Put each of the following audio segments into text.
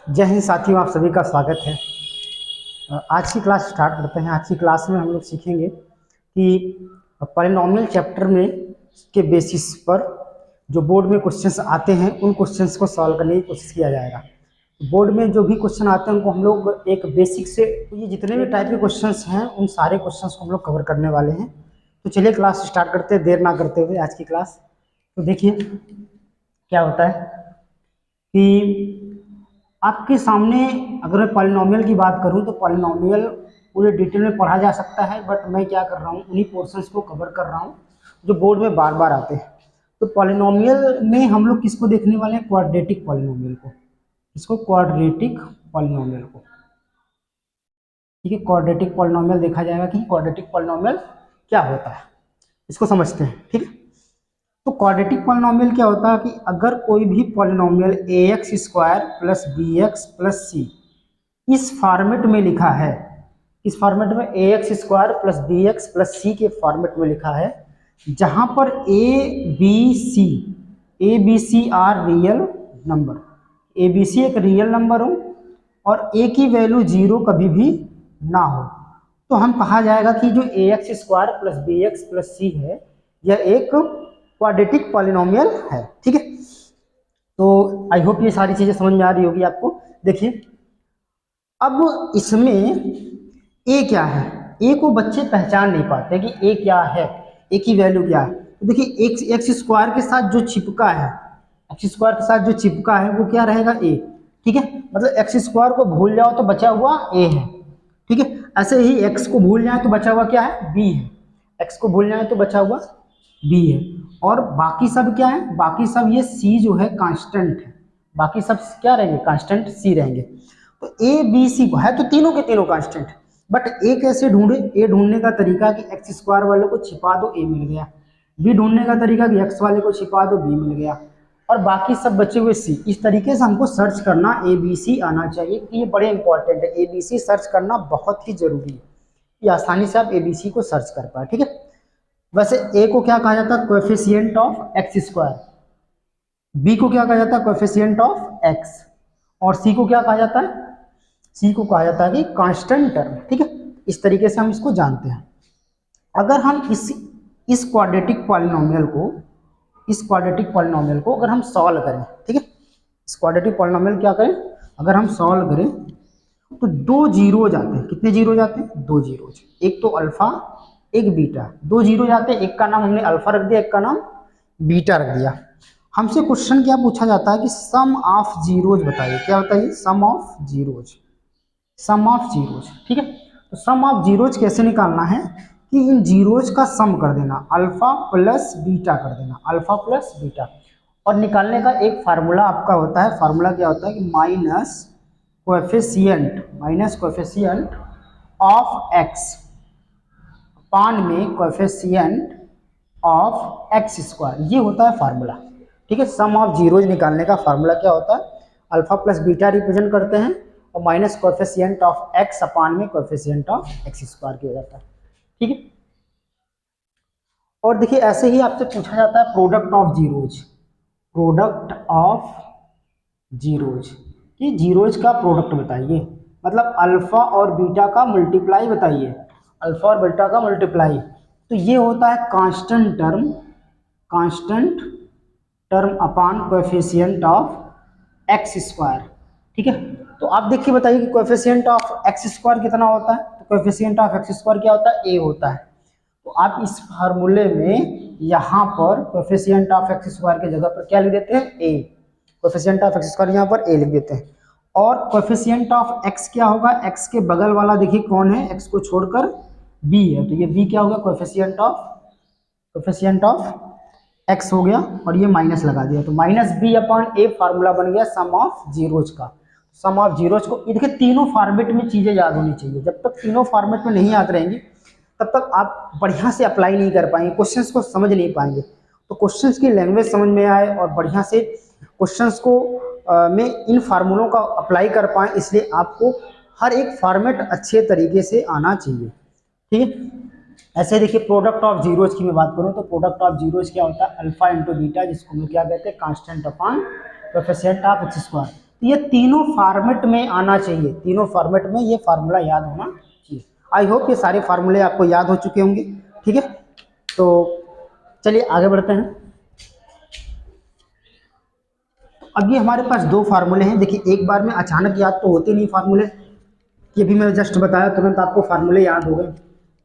जय हिंद साथियों, आप सभी का स्वागत है। आज की क्लास स्टार्ट करते हैं। आज की क्लास में हम लोग सीखेंगे कि पॉलिनॉमियल चैप्टर में के बेसिस पर जो बोर्ड में क्वेश्चंस आते हैं उन क्वेश्चंस को सॉल्व करने की कोशिश किया जाएगा। बोर्ड में जो भी क्वेश्चन आते हैं उनको हम लोग एक बेसिक से, ये जितने भी टाइप के क्वेश्चंस हैं उन सारे क्वेश्चंस को हम लोग कवर करने वाले हैं। तो चलिए क्लास स्टार्ट करते हैं, देर ना करते हुए आज की क्लास। तो देखिए क्या होता है कि आपके सामने अगर मैं पॉलिनॉमियल की बात करूं तो पॉलिनॉमियल पूरे डिटेल में पढ़ा जा सकता है, बट मैं क्या कर रहा हूं, उन्हीं पोर्शंस को कवर कर रहा हूं जो बोर्ड में बार बार आते हैं। तो पॉलिनॉमियल में हम लोग किसको देखने वाले हैं? क्वाड्रेटिक पॉलिनॉमियल को। इसको क्वाड्रेटिक पॉलिनॉमियल को, ठीक है। क्वाड्रेटिक पॉलिनॉमियल देखा जाएगा कि क्वाड्रेटिक पॉलिनॉमियल क्या होता है, इसको समझते हैं, ठीक है। तो क्वाड्रेटिक पॉलिनॉमियल क्या होता है कि अगर कोई भी polynomial ax square plus b x plus c इस फॉर्मेट में लिखा है, इस फॉर्मेट में ax square plus b x plus c के फॉर्मेट में लिखा है, जहां पर a b c are real number, a b c एक रियल नंबर हो और ए की वैल्यू 0 कभी भी ना हो, तो हम कहा जाएगा कि जो ax square plus b x plus c है यह एक क्वाड्रेटिक पॉलिनॉमियल है, ठीक है। तो आई होप ये सारी चीजें समझ में आ रही होगी आपको। देखिए अब इसमें ए क्या है, ए को बच्चे पहचान नहीं पाते कि ए क्या है, ए की वैल्यू क्या है। तो देखिए एक्स स्क्वायर के साथ जो चिपका है, एक्स स्क्वायर के साथ जो चिपका है वो क्या रहेगा? ए, ठीक है। मतलब एक्स स्क्वायर को भूल जाओ तो बचा हुआ ए है, ठीक है। ऐसे ही एक्स को भूल जाए तो बचा हुआ क्या है? बी है। एक्स को भूल जाए तो बचा हुआ बी है, और बाकी सब क्या है? बाकी सब ये सी जो है कांस्टेंट है, बाकी सब क्या रहेंगे? कांस्टेंट सी रहेंगे। तो ए बी सी है तो तीनों के तीनों कांस्टेंट, बट ए कैसे ढूंढे? ए ढूंढने का तरीका कि एक्स स्क्वायर वाले को छिपा दो, ए मिल गया। बी ढूंढने का तरीका कि एक्स वाले को छिपा दो, बी मिल गया, और बाकी सब बचे हुए सी। इस तरीके से हमको सर्च करना ए बी सी आना चाहिए। ये बड़े इंपॉर्टेंट है, ए बी सी सर्च करना बहुत ही जरूरी है कि आसानी से आप ए बी सी को सर्च कर पाए, ठीक है। वैसे ए को क्या कहा जाता है? Coefficient of x square. B को क्या कहा जाता है? Coefficient of x. और सी को क्या कहा जाता है? सी को कहा जाता है कि कांस्टेंट टर्म, ठीक है। इस तरीके से हम इसको जानते हैं। अगर हम इस क्वाड्रेटिक पॉलिनॉमियल को, इस क्वाड्रेटिक पॉलिनॉमियल को अगर हम सॉल्व करें, ठीक है, इस क्वाड्रेटिक पॉलिनॉमियल क्या करें? अगर हम सॉल्व करें तो दो जीरो जाते हैं। कितने जीरो जाते हैं? दो जीरो। एक तो अल्फा एक बीटा, दो जीरो जाते हैं। एक का नाम हमने अल्फा रख दिया, एक का नाम बीटा रख दिया। हमसे क्वेश्चन क्या पूछा जाता है कि सम ऑफ जीरोज बताइए। क्या बताइए? Sum of zeros, sum of zeros, ठीक है। तो सम ऑफ जीरोज कैसे निकालना है कि इन जीरोज का सम कर देना, अल्फा प्लस बीटा कर देना, अल्फा प्लस बीटा। और निकालने का एक फार्मूला आपका होता है। फार्मूला क्या होता है कि माइनस कोएफिशिएंट ऑफ एक्स पान में कोएफिशिएंट ऑफ एक्स स्क्वायर, ये होता है फार्मूला, ठीक है। सम ऑफ जीरोज निकालने का फार्मूला क्या होता है? अल्फा प्लस बीटा रिप्रेजेंट करते हैं और माइनस कोएफिशिएंट ऑफ एक्स अपान में कोएफिशिएंट ऑफ एक्स स्क्वायर किया जाता है, ठीक है। और देखिए ऐसे ही आपसे पूछा जाता है product of zeros, product of zeros, कि जीरोज का प्रोडक्ट बताइए, मतलब अल्फा और बीटा का मल्टीप्लाई बताइए, अल्फा और बीटा का मल्टीप्लाई। तो ये होता है constant term, constant term upon coefficient of x square, ठीक है। तो आप देखिए बताइए कि कोएफिशिएंट ऑफ एक्स स्क्वायर कितना होता है? तो कोएफिशिएंट ऑफ एक्स स्क्वायर क्या होता है? ए होता है। तो आप इस फार्मूले में यहाँ पर कोएफिशिएंट ऑफ एक्स स्क्वायर की जगह पर क्या लिख देते हैं? ए। कोएफिशिएंट ऑफ एक्स स्क्वायर यहाँ पर ए लिख देते हैं। और कोएफिशिएंट ऑफ एक्स क्या होगा? एक्स के बगल वाला देखिए कौन है? एक्स को छोड़कर बी है, तो ये बी क्या होगा? कोएफिशिएंट ऑफ एक्स हो गया, और ये माइनस लगा दिया, तो माइनस बी अपॉन ए फार्मूला बन गया सम ऑफ जीरोज का। सम ऑफ जीरोज को, देखिए तीनों फॉर्मेट में चीजें याद होनी चाहिए। जब तक तीनों फॉर्मेट में नहीं याद रहेंगी तब तक आप बढ़िया से अप्लाई नहीं कर पाएंगे, क्वेश्चंस को समझ नहीं पाएंगे। तो क्वेश्चंस की लैंग्वेज समझ में आए और बढ़िया से क्वेश्चंस को में इन फार्मूलों का अप्लाई कर पाएँ, इसलिए आपको हर एक फॉर्मेट अच्छे तरीके से आना चाहिए, ठीक है। ऐसे देखिए प्रोडक्ट ऑफ जीरोज की मैं बात करूं तो प्रोडक्ट ऑफ जीरोज क्या होता है? अल्फा इंटू बीटा, जिसको हम क्या कहते हैं? Constant upon coefficient of x square. तो ये तीनों फॉर्मेट में आना चाहिए, तीनों फॉर्मेट में ये फार्मूला याद होना चाहिए। आई होप ये सारे फार्मूले आपको याद हो चुके होंगे। ठीक है, तो चलिए आगे बढ़ते हैं। तो अभी हमारे पास दो फार्मूले हैं। देखिए एक बार में अचानक याद तो होते नहीं फार्मूले, ये भी मैं जस्ट बताया तुरंत आपको फार्मूले याद हो गए।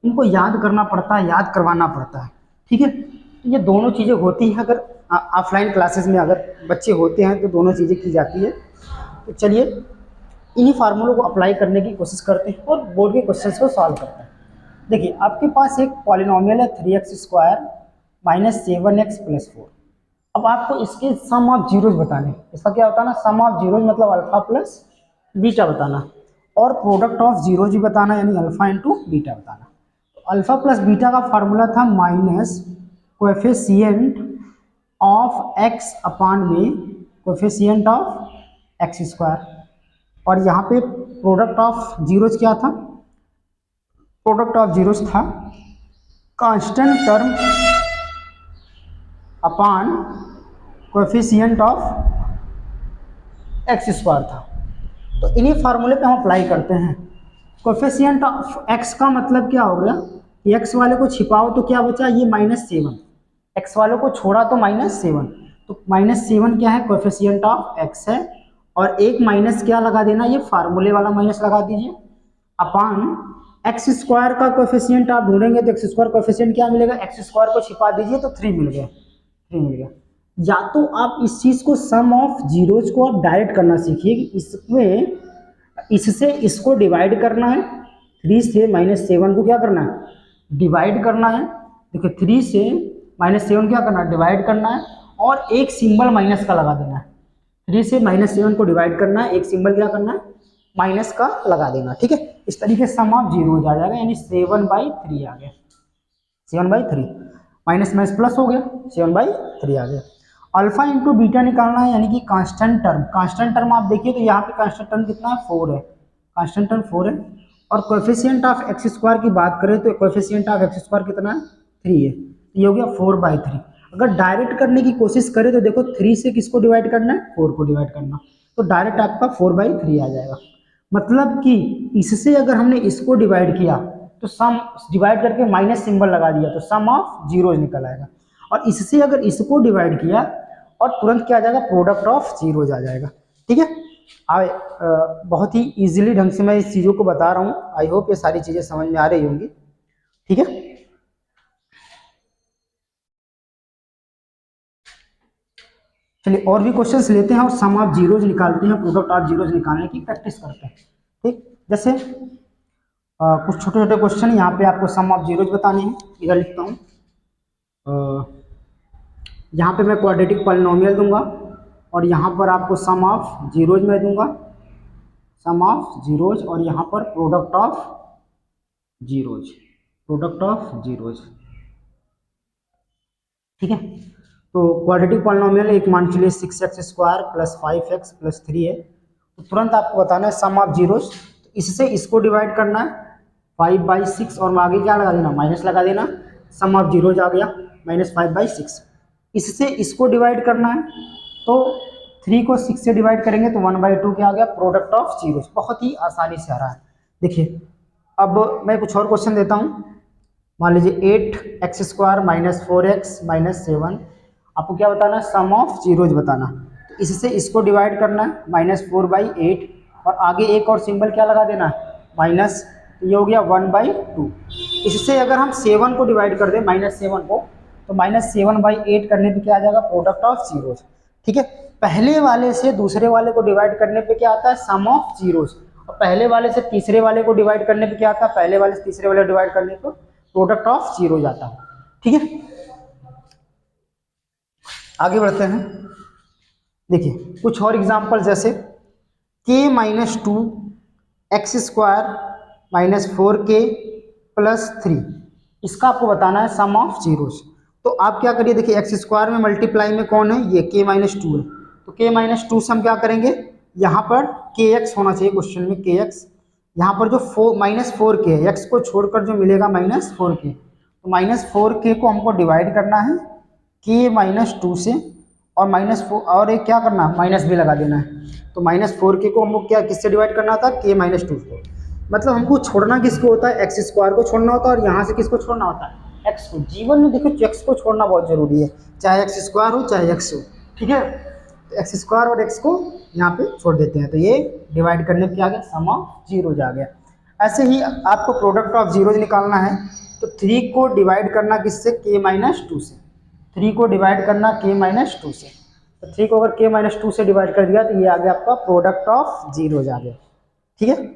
इनको याद करना पड़ता है, याद करवाना पड़ता है। ठीक है, तो ये दोनों चीज़ें होती हैं। अगर ऑफलाइन क्लासेस में अगर बच्चे होते हैं तो दोनों चीज़ें की जाती है। तो चलिए इन्हीं फार्मूलों को अप्लाई करने की कोशिश करते हैं और बोर्ड के क्वेश्चंस को सॉल्व करते हैं। देखिए आपके पास एक पॉलिनोमियल है 3x² माइनस 7x प्लस 4। अब आपको इसके सम ऑफ जीरोज बताने हैं। इसका क्या होता है ना, सम ऑफ जीरोज मतलब अल्फा प्लस बीटा बताना, और प्रोडक्ट ऑफ जीरोज भी बताना, यानी अल्फा इंटू बीटा बताना। तो अल्फा प्लस बीटा का फार्मूला था माइनस कोएफिशिएंट ऑफ x अपान में कोएफिशिएंट ऑफ x²। और यहाँ पे प्रोडक्ट ऑफ जीरोज क्या था, प्रोडक्ट ऑफ जीरोज था constant term upon coefficient of x² था। तो इन्हीं फार्मूले पे हम अप्लाई करते हैं। कोएफिशिएंट ऑफ x का मतलब क्या हो गया, x वाले को छिपाओ तो क्या बचा, ये -7, x वालों को छोड़ा तो -7, तो -7 क्या है, कोएफिशिएंट ऑफ x है, और एक माइनस क्या लगा देना, ये फार्मूले वाला माइनस लगा दीजिए, अपान x² का कोएफिशिएंट आप ढूंढेंगे तो x² कोएफिशिएंट क्या मिलेगा, x² को छिपा दीजिए तो 3 मिल गया, 3 मिल गया। या तो आप इस चीज़ को सम ऑफ जीरोज को आप डायरेक्ट करना सीखिए कि इसमें इससे इसको डिवाइड करना है, 3 से -7 को क्या करना है, डिवाइड करना है। देखो 3 से -7 क्या करना है, डिवाइड करना है, और एक सिंबल माइनस का लगा देना है। 3 से -7 को डिवाइड करना है, एक सिंबल क्या करना है, माइनस का लगा देना। ठीक है, इस तरीके से सम ऑफ जीरोज आ जाएगा, यानी 7/3 आ गया, 7/3 माइनस माइनस प्लस हो गया, 7/3 आ गया। अल्फा इंटू बीटा निकालना है, यानी कि कांस्टेंट टर्म। कांस्टेंट टर्म आप देखिए तो यहाँ पे कांस्टेंट टर्म कितना है, 4 है, कांस्टेंट टर्म 4 है। और कोएफिशिएंट ऑफ x² की बात करें तो कोएफिशिएंट ऑफ x² कितना है, 3 है, ये हो गया 4/3। अगर डायरेक्ट करने की कोशिश करें तो देखो 3 से किसको डिवाइड करना है, 4 को डिवाइड करना, तो डायरेक्ट आपका 4/3 आ जाएगा। मतलब कि इससे अगर हमने इसको डिवाइड किया तो सम डिवाइड करके माइनस सिंबल लगा दिया तो सम ऑफ जीरोज निकल आएगा, और इससे अगर इसको डिवाइड किया और तुरंत क्या आ जाएगा, प्रोडक्ट ऑफ जीरोज आ जाएगा। ठीक है, बहुत ही इजीली ढंग से मैं इस चीज़ों को बता रहा हूँ। आई होप ये सारी चीज़ें समझ में आ रही होंगी। ठीक है, चलिए और भी क्वेश्चंस लेते हैं और सम ऑफ जीरोज निकालते हैं, प्रोडक्ट ऑफ जीरोज निकालने की प्रैक्टिस करते हैं। ठीक, जैसे कुछ छोटे छोटे क्वेश्चन यहाँ पे आपको सम ऑफ जीरोज बताने हैं। इधर लिखता हूँ, यहाँ पे मैं क्वाड्रेटिक पॉलिनोमियल दूंगा और यहाँ पर आपको सम ऑफ जीरोज में दूंगा, सम ऑफ जीरोज, और यहाँ पर product of zeros, product of zeros. ठीक है, तो क्वाड्रेटिक पॉलिनोमियल एक मान चलिए 6x² प्लस 5x प्लस 3 है। तो तुरंत आपको बताना है सम ऑफ जीरोज, तो इससे इसको डिवाइड करना है 5/6, और आगे क्या लगा देना, माइनस लगा देना, सम ऑफ जीरोज आ गया -5/6। इससे इसको डिवाइड करना है तो 3 को 6 से डिवाइड करेंगे तो 1/2 क्या आ गया, प्रोडक्ट ऑफ जीरोज। बहुत ही आसानी से आ रहा है। देखिए अब मैं कुछ और क्वेश्चन देता हूँ। मान लीजिए 8x² माइनस 4x माइनस 7, आपको क्या बताना है, सम ऑफ जीरोज बताना। तो इससे इसको डिवाइड करना है -4/8, और आगे एक और सिंबल क्या लगा देना है, माइनस, ये हो गया 1/2। इससे अगर हम 7 को डिवाइड कर दें, -7 को, तो -7/8 करने पे क्या आ जाएगा, प्रोडक्ट ऑफ जीरोज। ठीक है, पहले वाले से दूसरे वाले को डिवाइड करने पे क्या आता है, सम ऑफ जीरोज, और पहले वाले से तीसरे वाले को डिवाइड करने पे क्या आता है, पहले वाले से तीसरे वाले डिवाइड करने पे प्रोडक्ट ऑफ जीरोज आता है। ठीक है, आगे बढ़ते हैं। देखिए कुछ और एग्जांपल, जैसे k-2 x² minus 4k plus 3, इसका आपको बताना है सम ऑफ जीरोज। तो आप क्या करिए, देखिए x² में मल्टीप्लाई में कौन है, ये k-2 है, तो k-2 से हम क्या करेंगे, यहाँ पर kx होना चाहिए क्वेश्चन में, kx, यहाँ पर जो -4k है, x को छोड़कर जो मिलेगा -4k, तो -4k को हमको डिवाइड करना है k-2 से, और -4 और एक क्या करना है, माइनस भी लगा देना है। तो -4k को हमको क्या किससे डिवाइड करना होता है, k-2 को। मतलब हमको छोड़ना किसको होता है, एक्स स्क्वायर को छोड़ना होता है, और यहाँ से किसको छोड़ना होता है, एक्स को। जीवन में देखो एक्स को छोड़ना बहुत जरूरी है, चाहे एक्स स्क्वायर हो चाहे एक्स हो, ठीक है। तो एक्स स्क्वायर और एक्स को यहाँ पे छोड़ देते हैं, तो ये डिवाइड करने पे आ गया, सम ऑफ जीरोज आ गया। ऐसे ही आपको प्रोडक्ट ऑफ जीरोज निकालना है, तो 3 को डिवाइड करना किससे, k-2 से। 3 को डिवाइड करना k-2 से, तो 3 को अगर k-2 से डिवाइड कर दिया तो ये आ गया आपका प्रोडक्ट ऑफ जीरोज आ गया, ठीक है।